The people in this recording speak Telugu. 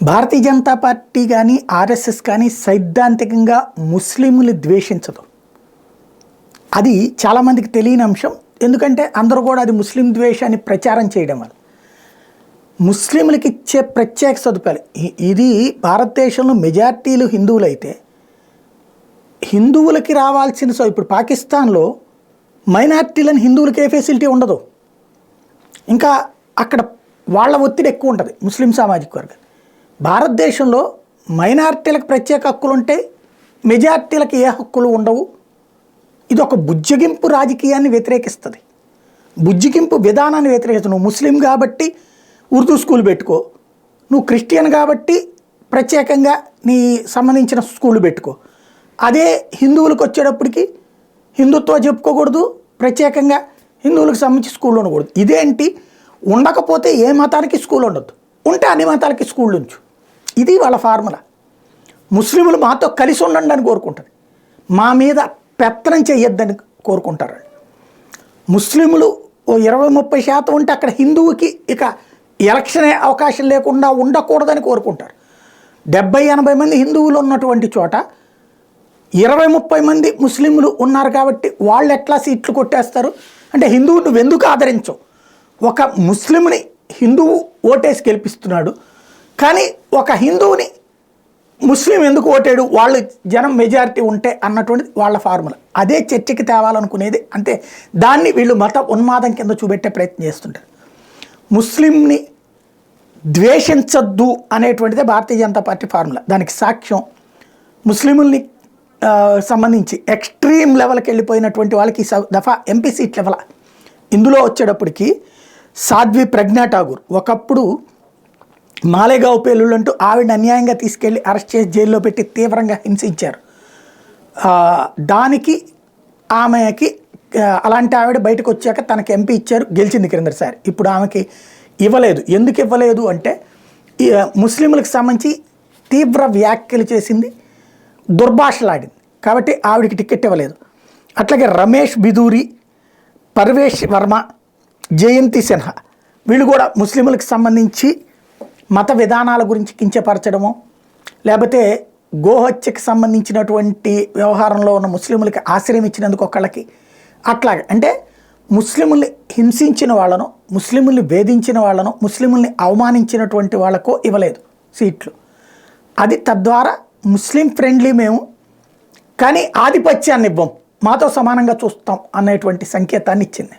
భారతీయ జనతా పార్టీ కానీ ఆర్ఎస్ఎస్ కానీ సైద్ధాంతికంగా ముస్లింలు ద్వేషించదు. అది చాలామందికి తెలియని అంశం. ఎందుకంటే అందరూ కూడా అది ముస్లిం ద్వేషాన్ని ప్రచారం చేయడం వల్ల ముస్లింలకు ఇచ్చే ప్రత్యేక సదుపాయాలు. ఇది భారతదేశంలో మెజార్టీలు హిందువులు అయితే హిందువులకి రావాల్సిన ఇప్పుడు పాకిస్తాన్లో మైనార్టీలను హిందువులకి ఏ ఫెసిలిటీ ఉండదు. ఇంకా అక్కడ వాళ్ళ ఒత్తిడి ఎక్కువ ఉంటుంది ముస్లిం సామాజిక వర్గం. భారతదేశంలో మైనార్టీలకు ప్రత్యేక హక్కులు ఉంటాయి, మెజార్టీలకు ఏ హక్కులు ఉండవు. ఇది ఒక బుజ్జగింపు రాజకీయాన్ని వ్యతిరేకిస్తుంది, బుజ్జగింపు విధానాన్ని వ్యతిరేకిస్తుంది. నువ్వు ముస్లిం కాబట్టి ఉర్దూ స్కూల్ పెట్టుకో, నువ్వు క్రిస్టియన్ కాబట్టి ప్రత్యేకంగా నీ సంబంధించిన స్కూల్ పెట్టుకో. అదే హిందువులకు వచ్చేటప్పటికి హిందుత్వం చెప్పుకోకూడదు, ప్రత్యేకంగా హిందువులకు సంబంధించి స్కూల్ ఉండకూడదు. ఇదేంటి, ఉండకపోతే ఏ మతానికి స్కూల్ ఉండొద్దు, ఉంటే అన్ని మతాలకి స్కూల్ ఉంచు. ఇది వాళ్ళ ఫార్ములా. ముస్లింలు మాతో కలిసి ఉండండి అని కోరుకుంటారు, మా మీద పెత్తనం చేయొద్దని కోరుకుంటారు. ముస్లింలు ఓ 20-30% ఉంటే అక్కడ హిందువుకి ఇక ఎలక్షన్ అవకాశం లేకుండా ఉండకూడదని కోరుకుంటారు. 70-80 మంది హిందువులు ఉన్నటువంటి చోట 20-30 మంది ముస్లింలు ఉన్నారు కాబట్టి వాళ్ళు ఎట్లా సీట్లు కొట్టేస్తారు అంటే, హిందువు నువ్వు ఎందుకు ఆదరించవు? ఒక ముస్లింని హిందువు ఓటేసి గెలిపిస్తున్నాడు, కానీ ఒక హిందువుని ముస్లిం ఎందుకు ఓటేడు, వాళ్ళు జనం మెజారిటీ ఉంటే అన్నటువంటిది వాళ్ళ ఫార్ములా. అదే చర్చకి తేవాలనుకునేది. అంతే, దాన్ని వీళ్ళు మత ఉన్మాదం కింద చూపెట్టే ప్రయత్నం చేస్తుంటారు. ముస్లింని ద్వేషించద్దు అనేటువంటిదే భారతీయ జనతా పార్టీ ఫార్ములా. దానికి సాక్ష్యం ముస్లింల్ని సంబంధించి ఎక్స్ట్రీమ్ లెవెల్కి వెళ్ళిపోయినటువంటి వాళ్ళకి దఫా ఎంపీ సీట్ లెవెల్. ఇందులో వచ్చేటప్పటికి సాధ్వి ప్రజ్ఞా ఠాగూర్ ఒకప్పుడు మాలేగావ్ పేలుళ్ళు అంటూ ఆవిడని అన్యాయంగా తీసుకెళ్ళి అరెస్ట్ చేసి జైల్లో పెట్టి తీవ్రంగా హింసించారు. దానికి ఆమెకి అలాంటి ఆవిడ బయటకు వచ్చాక తనకి ఎంపీ ఇచ్చారు, గెలిచింది క్రిందసారి. ఇప్పుడు ఆమెకి ఇవ్వలేదు. ఎందుకు ఇవ్వలేదు అంటే, ముస్లింలకు సంబంధించి తీవ్ర వ్యాఖ్యలు చేసింది, దుర్భాషలాడింది, కాబట్టి ఆవిడికి టికెట్ ఇవ్వలేదు. అట్లాగే రమేష్ బిదూరి, పర్వేష్ వర్మ, జయంతి సిన్హా వీళ్ళు కూడా ముస్లింలకు సంబంధించి మత విధానాల గురించి కించపరచడము, లేకపోతే గోహత్యకి సంబంధించినటువంటి వ్యవహారంలో ఉన్న ముస్లింలకి ఆశ్రయం ఇచ్చినందుకు ఒకళ్ళకి అట్లాగే, అంటే ముస్లింల్ని హింసించిన వాళ్ళను, ముస్లింల్ని వేధించిన వాళ్ళను, ముస్లింల్ని అవమానించినటువంటి వాళ్ళకో ఇవ్వలేదు సీట్లు. అది తద్వారా ముస్లిం ఫ్రెండ్లీ మేము, కానీ ఆధిపత్యాన్ని ఇవ్వం, మాతో సమానంగా చూస్తాం అనేటువంటి సంకేతాన్ని ఇచ్చింది.